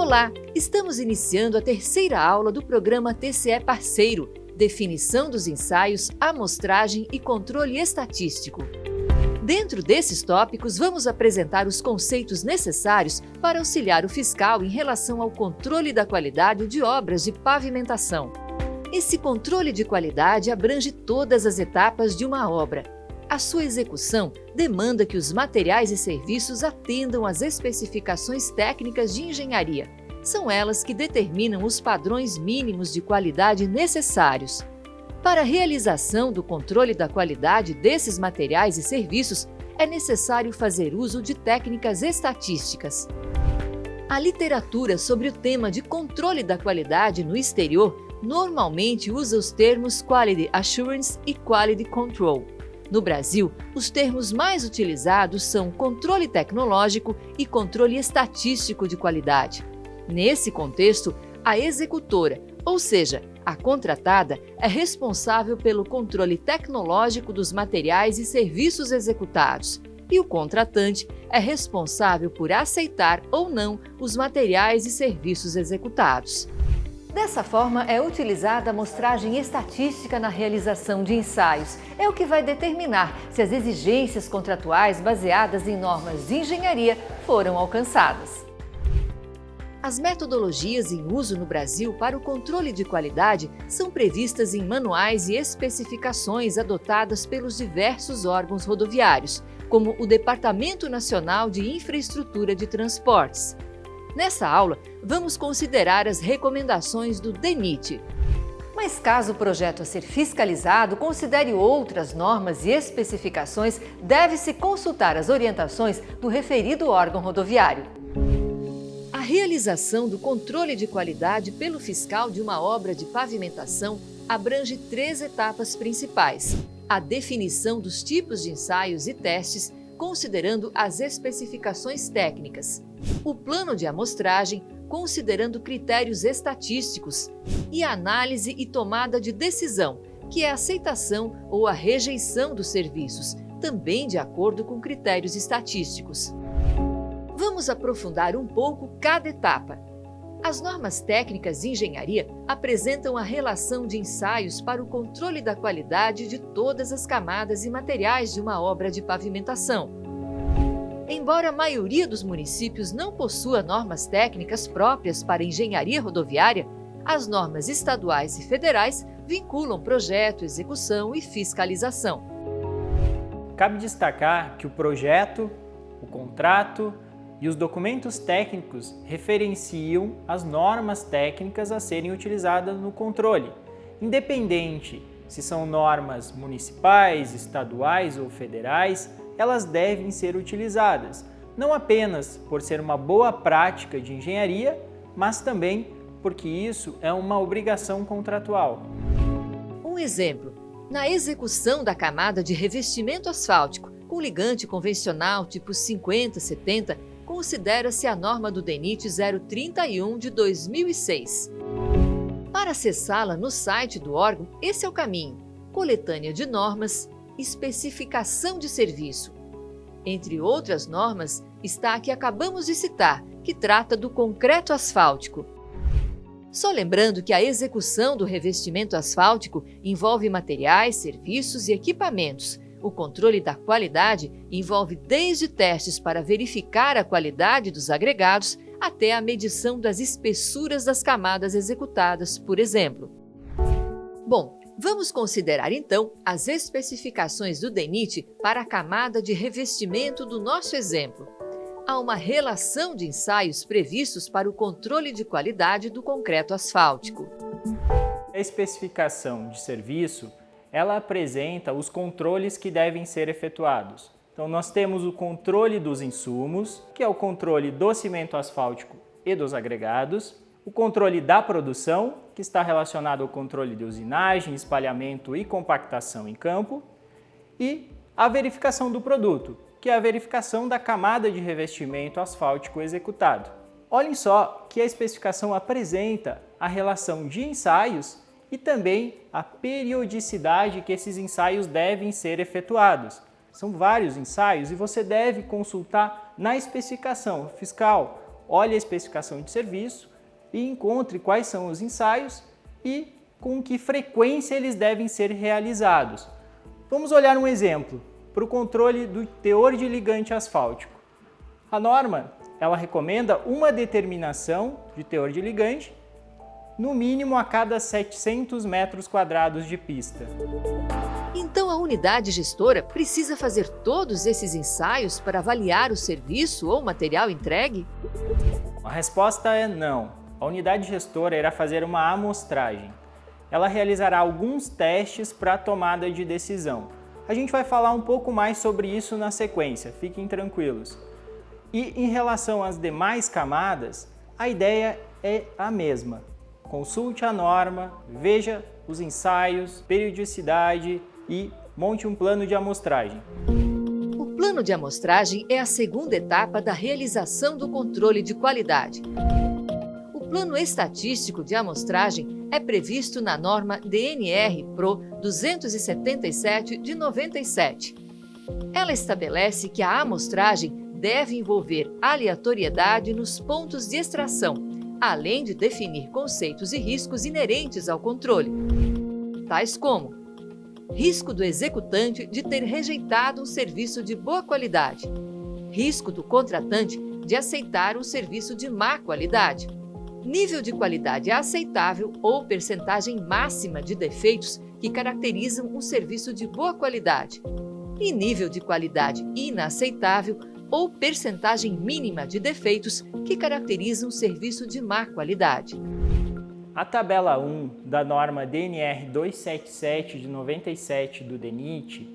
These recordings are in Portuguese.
Olá! Estamos iniciando a terceira aula do programa TCE Parceiro, Definição dos ensaios, amostragem e controle estatístico. Dentro desses tópicos, vamos apresentar os conceitos necessários para auxiliar o fiscal em relação ao controle da qualidade de obras de pavimentação. Esse controle de qualidade abrange todas as etapas de uma obra. A sua execução demanda que os materiais e serviços atendam às especificações técnicas de engenharia. São elas que determinam os padrões mínimos de qualidade necessários. Para a realização do controle da qualidade desses materiais e serviços, é necessário fazer uso de técnicas estatísticas. A literatura sobre o tema de controle da qualidade no exterior normalmente usa os termos Quality Assurance e Quality Control. No Brasil, os termos mais utilizados são controle tecnológico e controle estatístico de qualidade. Nesse contexto, a executora, ou seja, a contratada, é responsável pelo controle tecnológico dos materiais e serviços executados, e o contratante é responsável por aceitar ou não os materiais e serviços executados. Dessa forma, é utilizada a amostragem estatística na realização de ensaios. É o que vai determinar se as exigências contratuais baseadas em normas de engenharia foram alcançadas. As metodologias em uso no Brasil para o controle de qualidade são previstas em manuais e especificações adotadas pelos diversos órgãos rodoviários, como o Departamento Nacional de Infraestrutura de Transportes. Nessa aula, vamos considerar as recomendações do DENIT. Mas caso o projeto a ser fiscalizado considere outras normas e especificações, deve-se consultar as orientações do referido órgão rodoviário. A realização do controle de qualidade pelo fiscal de uma obra de pavimentação abrange 3 etapas principais: a definição dos tipos de ensaios e testes, considerando as especificações técnicas, o plano de amostragem, considerando critérios estatísticos, e a análise e tomada de decisão, que é a aceitação ou a rejeição dos serviços, também de acordo com critérios estatísticos. Vamos aprofundar um pouco cada etapa. As normas técnicas de engenharia apresentam a relação de ensaios para o controle da qualidade de todas as camadas e materiais de uma obra de pavimentação. Embora a maioria dos municípios não possua normas técnicas próprias para engenharia rodoviária, as normas estaduais e federais vinculam projeto, execução e fiscalização. Cabe destacar que o projeto, o contrato e os documentos técnicos referenciam as normas técnicas a serem utilizadas no controle, independente se são normas municipais, estaduais ou federais, elas devem ser utilizadas, não apenas por ser uma boa prática de engenharia, mas também porque isso é uma obrigação contratual. Um exemplo: na execução da camada de revestimento asfáltico com ligante convencional tipo 50-70, considera-se a norma do DENIT 031 de 2006. Para acessá-la no site do órgão, esse é o caminho: coletânea de normas, especificação de serviço. Entre outras normas, está a que acabamos de citar, que trata do concreto asfáltico. Só lembrando que a execução do revestimento asfáltico envolve materiais, serviços e equipamentos. O controle da qualidade envolve desde testes para verificar a qualidade dos agregados até a medição das espessuras das camadas executadas, por exemplo. Bom, vamos considerar então as especificações do DENIT para a camada de revestimento do nosso exemplo. Há uma relação de ensaios previstos para o controle de qualidade do concreto asfáltico. A especificação de serviço, ela apresenta os controles que devem ser efetuados. Então nós temos o controle dos insumos, que é o controle do cimento asfáltico e dos agregados, o controle da produção, que está relacionado ao controle de usinagem, espalhamento e compactação em campo, e a verificação do produto, que é a verificação da camada de revestimento asfáltico executado. Olhem só que a especificação apresenta a relação de ensaios e também a periodicidade que esses ensaios devem ser efetuados. São vários ensaios e você deve consultar na especificação fiscal olhe a especificação de serviço e encontre quais são os ensaios e com que frequência eles devem ser realizados. Vamos olhar um exemplo para o controle do teor de ligante asfáltico. A norma, ela recomenda uma determinação de teor de ligante, no mínimo a cada 700 metros quadrados de pista. Então a unidade gestora precisa fazer todos esses ensaios para avaliar o serviço ou material entregue? A resposta é não. A unidade gestora irá fazer uma amostragem. Ela realizará alguns testes para a tomada de decisão. A gente vai falar um pouco mais sobre isso na sequência, fiquem tranquilos. E em relação às demais camadas, a ideia é a mesma. Consulte a norma, veja os ensaios, periodicidade e monte um plano de amostragem. O plano de amostragem é a segunda etapa da realização do controle de qualidade. O plano estatístico de amostragem é previsto na norma DNR Pro 277 de 97. Ela estabelece que a amostragem deve envolver aleatoriedade nos pontos de extração, além de definir conceitos e riscos inerentes ao controle, tais como risco do executante de ter rejeitado um serviço de boa qualidade, risco do contratante de aceitar um serviço de má qualidade, nível de qualidade aceitável ou percentagem máxima de defeitos que caracterizam um serviço de boa qualidade, e nível de qualidade inaceitável ou percentagem mínima de defeitos que caracterizam um serviço de má qualidade. A tabela 1 da norma DNR 277 de 97 do DENIT,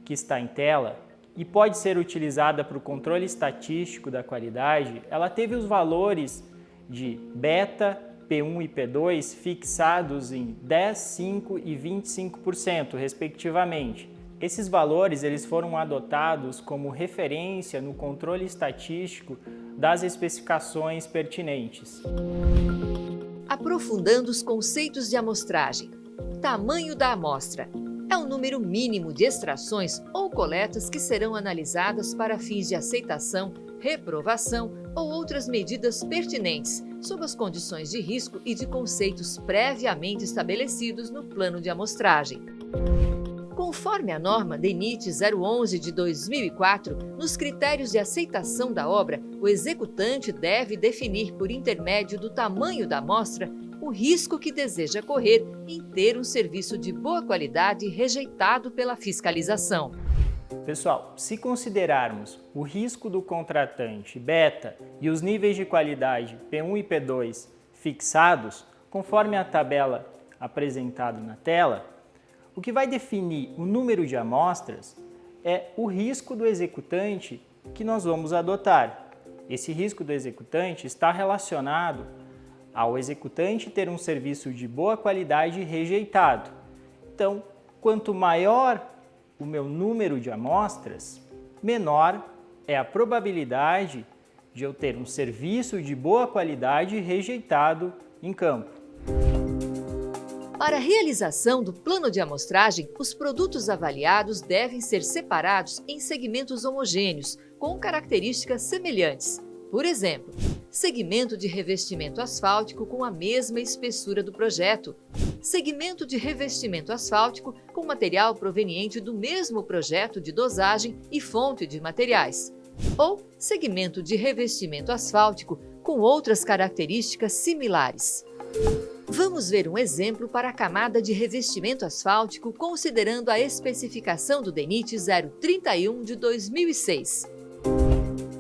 que está em tela e pode ser utilizada para o controle estatístico da qualidade, ela teve os valores de beta, P1 e P2 fixados em 10%, 5% e 25%, respectivamente. Esses valores eles foram adotados como referência no controle estatístico das especificações pertinentes. Aprofundando os conceitos de amostragem. Tamanho da amostra. É o número mínimo de extrações ou coletas que serão analisadas para fins de aceitação, reprovação ou outras medidas pertinentes, sob as condições de risco e de conceitos previamente estabelecidos no plano de amostragem. Conforme a norma DENIT 011 de 2004, nos critérios de aceitação da obra, o executante deve definir por intermédio do tamanho da amostra o risco que deseja correr em ter um serviço de boa qualidade rejeitado pela fiscalização. Pessoal, se considerarmos o risco do contratante beta e os níveis de qualidade P1 e P2 fixados, conforme a tabela apresentada na tela, o que vai definir o número de amostras é o risco do executante que nós vamos adotar. Esse risco do executante está relacionado ao executante ter um serviço de boa qualidade rejeitado. Então, quanto maior o meu número de amostras, menor é a probabilidade de eu ter um serviço de boa qualidade rejeitado em campo. Para a realização do plano de amostragem, os produtos avaliados devem ser separados em segmentos homogêneos, com características semelhantes. Por exemplo, segmento de revestimento asfáltico com a mesma espessura do projeto, segmento de revestimento asfáltico com material proveniente do mesmo projeto de dosagem e fonte de materiais, ou segmento de revestimento asfáltico com outras características similares. Vamos ver um exemplo para a camada de revestimento asfáltico considerando a especificação do DENIT 031 de 2006.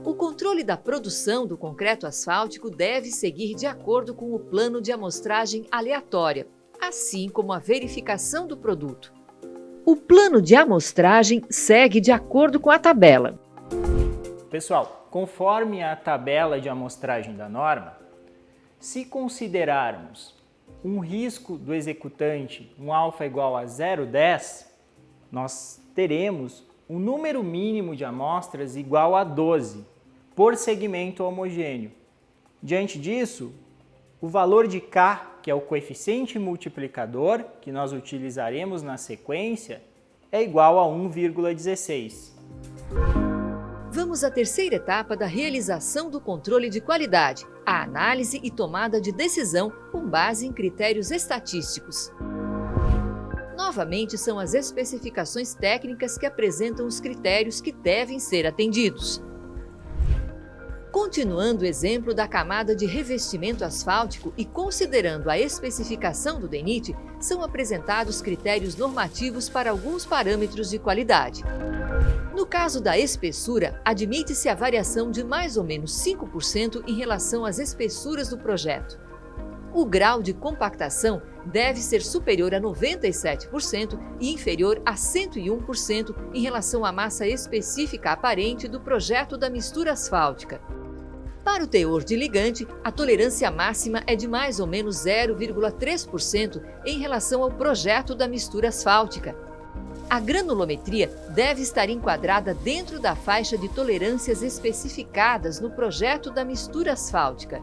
O controle da produção do concreto asfáltico deve seguir de acordo com o plano de amostragem aleatória, assim como a verificação do produto. O plano de amostragem segue de acordo com a tabela. Pessoal, conforme a tabela de amostragem da norma, se considerarmos um risco do executante, um alfa igual a 0,10, nós teremos um número mínimo de amostras igual a 12 por segmento homogêneo. Diante disso, o valor de K, que é o coeficiente multiplicador que nós utilizaremos na sequência, é igual a 1,16. Vamos à terceira etapa da realização do controle de qualidade, a análise e tomada de decisão com base em critérios estatísticos. Novamente, são as especificações técnicas que apresentam os critérios que devem ser atendidos. Continuando o exemplo da camada de revestimento asfáltico e considerando a especificação do DENIT, são apresentados critérios normativos para alguns parâmetros de qualidade. No caso da espessura, admite-se a variação de mais ou menos 5% em relação às espessuras do projeto. O grau de compactação deve ser superior a 97% e inferior a 101% em relação à massa específica aparente do projeto da mistura asfáltica. Para o teor de ligante, a tolerância máxima é de mais ou menos 0,3% em relação ao projeto da mistura asfáltica. A granulometria deve estar enquadrada dentro da faixa de tolerâncias especificadas no projeto da mistura asfáltica.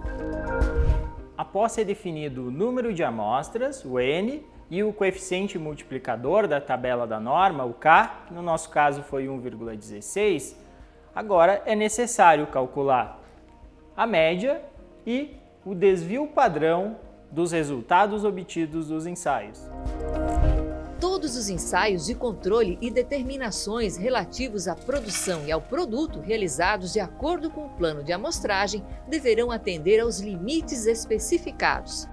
Após ser definido o número de amostras, o N, e o coeficiente multiplicador da tabela da norma, o K, que no nosso caso foi 1,16, agora é necessário calcular a média e o desvio padrão dos resultados obtidos dos ensaios. Todos os ensaios de controle e determinações relativos à produção e ao produto realizados de acordo com o plano de amostragem deverão atender aos limites especificados.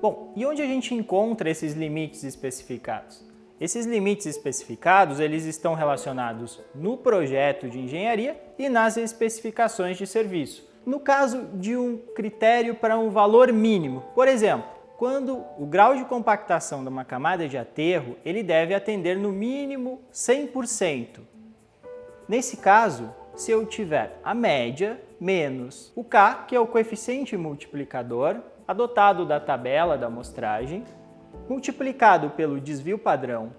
Bom, e onde a gente encontra esses limites especificados? Esses limites especificados, eles estão relacionados no projeto de engenharia e nas especificações de serviço. No caso de um critério para um valor mínimo, por exemplo, quando o grau de compactação de uma camada de aterro, ele deve atender no mínimo 100%. Nesse caso, se eu tiver a média menos o K, que é o coeficiente multiplicador, adotado da tabela da amostragem, multiplicado pelo desvio padrão,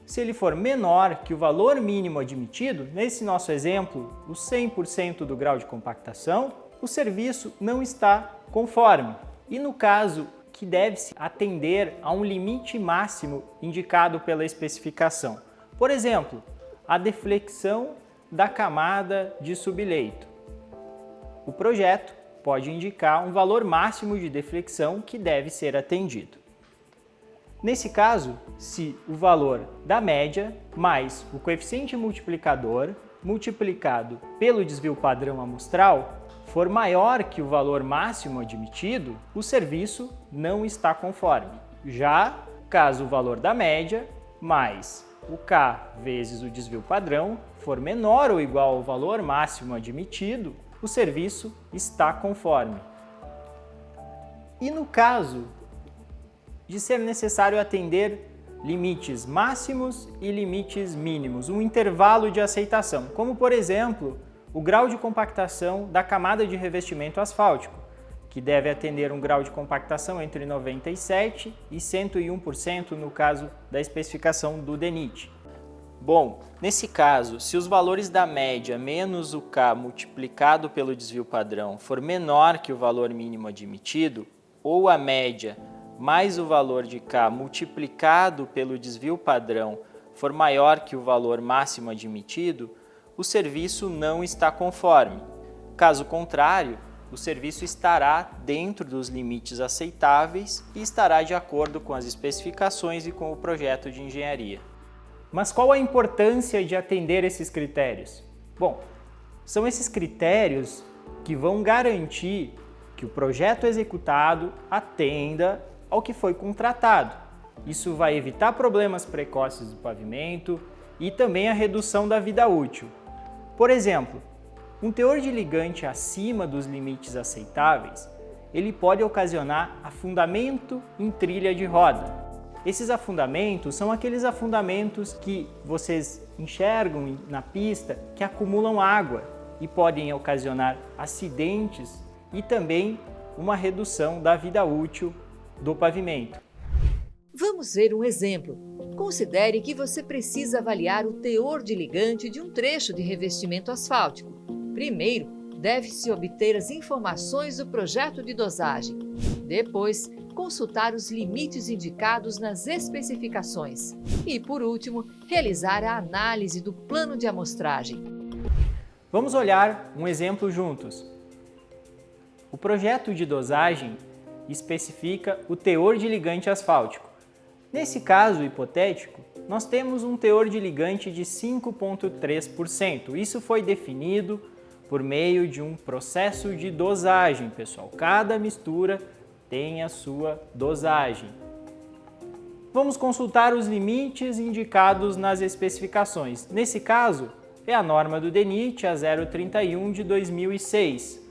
se ele for menor que o valor mínimo admitido, nesse nosso exemplo, o 100% do grau de compactação, o serviço não está conforme. E no caso que deve-se atender a um limite máximo indicado pela especificação. Por exemplo, a deflexão da camada de subleito. O projeto pode indicar um valor máximo de deflexão que deve ser atendido. Nesse caso, se o valor da média mais o coeficiente multiplicador multiplicado pelo desvio padrão amostral for maior que o valor máximo admitido, o serviço não está conforme. Já caso o valor da média mais o K vezes o desvio padrão for menor ou igual ao valor máximo admitido, o serviço está conforme. E no caso de ser necessário atender limites máximos e limites mínimos, um intervalo de aceitação, como por exemplo, o grau de compactação da camada de revestimento asfáltico, que deve atender um grau de compactação entre 97% e 101% no caso da especificação do DENIT. Bom, nesse caso, se os valores da média menos o K multiplicado pelo desvio padrão for menor que o valor mínimo admitido, ou a média mais o valor de K multiplicado pelo desvio padrão for maior que o valor máximo admitido, o serviço não está conforme. Caso contrário, o serviço estará dentro dos limites aceitáveis e estará de acordo com as especificações e com o projeto de engenharia. Mas qual a importância de atender esses critérios? Bom, são esses critérios que vão garantir que o projeto executado atenda ao que foi contratado. Isso vai evitar problemas precoces do pavimento e também a redução da vida útil. Por exemplo, um teor de ligante acima dos limites aceitáveis, ele pode ocasionar afundamento em trilha de roda. Esses afundamentos são aqueles afundamentos que vocês enxergam na pista que acumulam água e podem ocasionar acidentes e também uma redução da vida útil do pavimento. Vamos ver um exemplo. Considere que você precisa avaliar o teor de ligante de um trecho de revestimento asfáltico. Primeiro, deve-se obter as informações do projeto de dosagem. Depois, consultar os limites indicados nas especificações. E, por último, realizar a análise do plano de amostragem. Vamos olhar um exemplo juntos. O projeto de dosagem especifica o teor de ligante asfáltico. Nesse caso hipotético, nós temos um teor de ligante de 5,3%. Isso foi definido por meio de um processo de dosagem, pessoal. Cada mistura tem a sua dosagem. Vamos consultar os limites indicados nas especificações. Nesse caso, é a norma do DENIT, a 031 de 2006.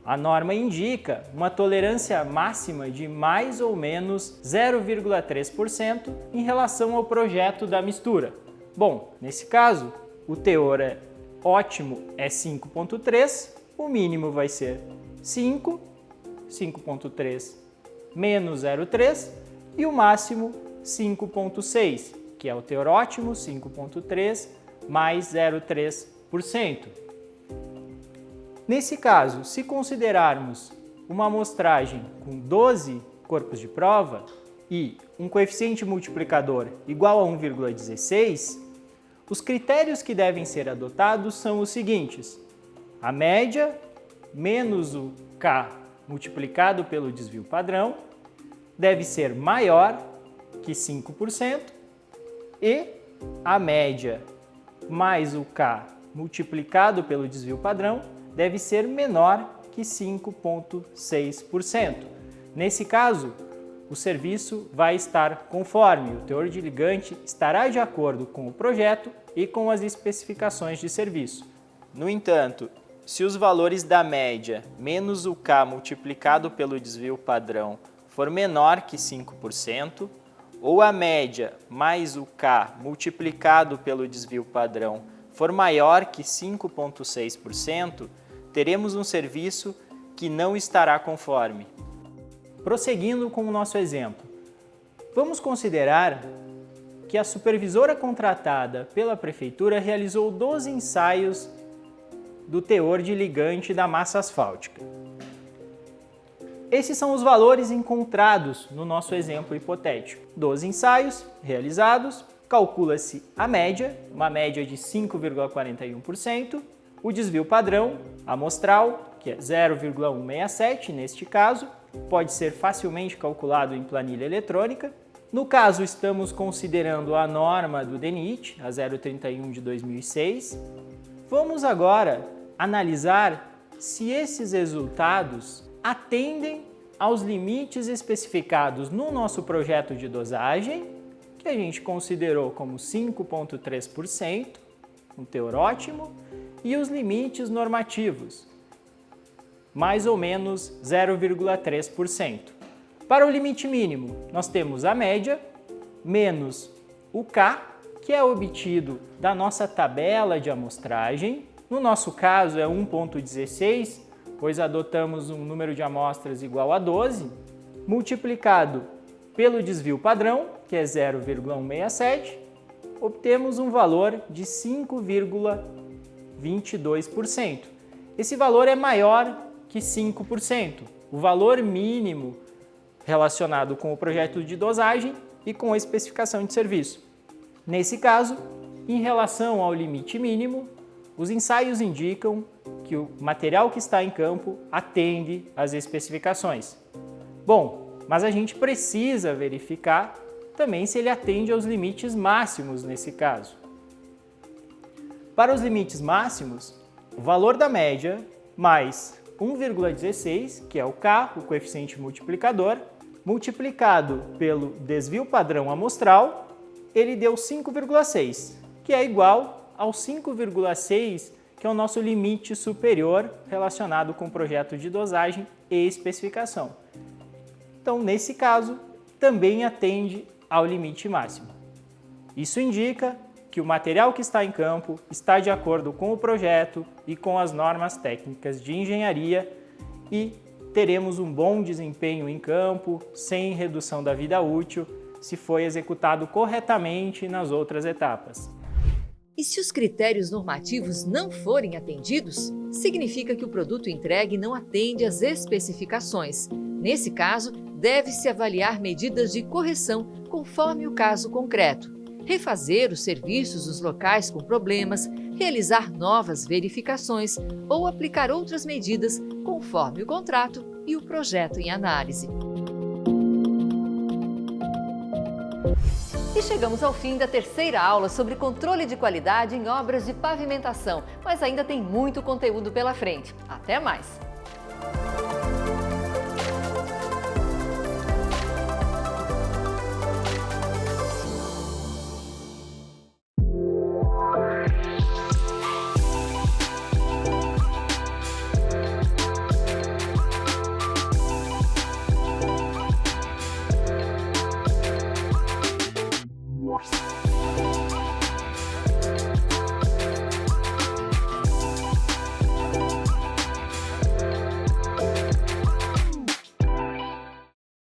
A norma indica uma tolerância máxima de mais ou menos 0,3% em relação ao projeto da mistura. Bom, nesse caso, o teor ótimo é 5,3, o mínimo vai ser 5, 5,3 menos 0,3 e o máximo 5,6, que é o teor ótimo, 5,3 mais 0,3%. Nesse caso, se considerarmos uma amostragem com 12 corpos de prova e um coeficiente multiplicador igual a 1,16, os critérios que devem ser adotados são os seguintes: a média menos o K multiplicado pelo desvio padrão deve ser maior que 5% e a média mais o K multiplicado pelo desvio padrão deve ser menor que 5,6%. Nesse caso, o serviço vai estar conforme, o teor de ligante estará de acordo com o projeto e com as especificações de serviço. No entanto, se os valores da média menos o K multiplicado pelo desvio padrão for menor que 5%, ou a média mais o K multiplicado pelo desvio padrão for maior que 5,6%, teremos um serviço que não estará conforme. Prosseguindo com o nosso exemplo, vamos considerar que a supervisora contratada pela Prefeitura realizou 12 ensaios do teor de ligante da massa asfáltica. Esses são os valores encontrados no nosso exemplo hipotético. 12 ensaios realizados, calcula-se a média, uma média de 5,41%, o desvio padrão amostral, que é 0,167 neste caso, pode ser facilmente calculado em planilha eletrônica. No caso, estamos considerando a norma do DENIT, a 031 de 2006. Vamos agora analisar se esses resultados atendem aos limites especificados no nosso projeto de dosagem, que a gente considerou como 5,3%, um teor ótimo, e os limites normativos, mais ou menos 0,3%. Para o limite mínimo, nós temos a média menos o K, que é obtido da nossa tabela de amostragem. No nosso caso é 1,16, pois adotamos um número de amostras igual a 12, multiplicado pelo desvio padrão, que é 0,167, obtemos um valor de 5,22%. Esse valor é maior que 5%, o valor mínimo relacionado com o projeto de dosagem e com a especificação de serviço. Nesse caso, em relação ao limite mínimo, os ensaios indicam que o material que está em campo atende às especificações. Bom, mas a gente precisa verificar também se ele atende aos limites máximos nesse caso. Para os limites máximos, o valor da média mais 1,16, que é o K, o coeficiente multiplicador, multiplicado pelo desvio padrão amostral, ele deu 5,6, que é igual ao 5,6, que é o nosso limite superior relacionado com o projeto de dosagem e especificação. Então, nesse caso, também atende ao limite máximo. Isso indica que o material que está em campo está de acordo com o projeto e com as normas técnicas de engenharia e teremos um bom desempenho em campo, sem redução da vida útil, se foi executado corretamente nas outras etapas. E se os critérios normativos não forem atendidos, significa que o produto entregue não atende às especificações. Nesse caso, deve-se avaliar medidas de correção conforme o caso concreto, refazer os serviços dos locais com problemas, realizar novas verificações ou aplicar outras medidas conforme o contrato e o projeto em análise. E chegamos ao fim da terceira aula sobre controle de qualidade em obras de pavimentação, mas ainda tem muito conteúdo pela frente. Até mais! What?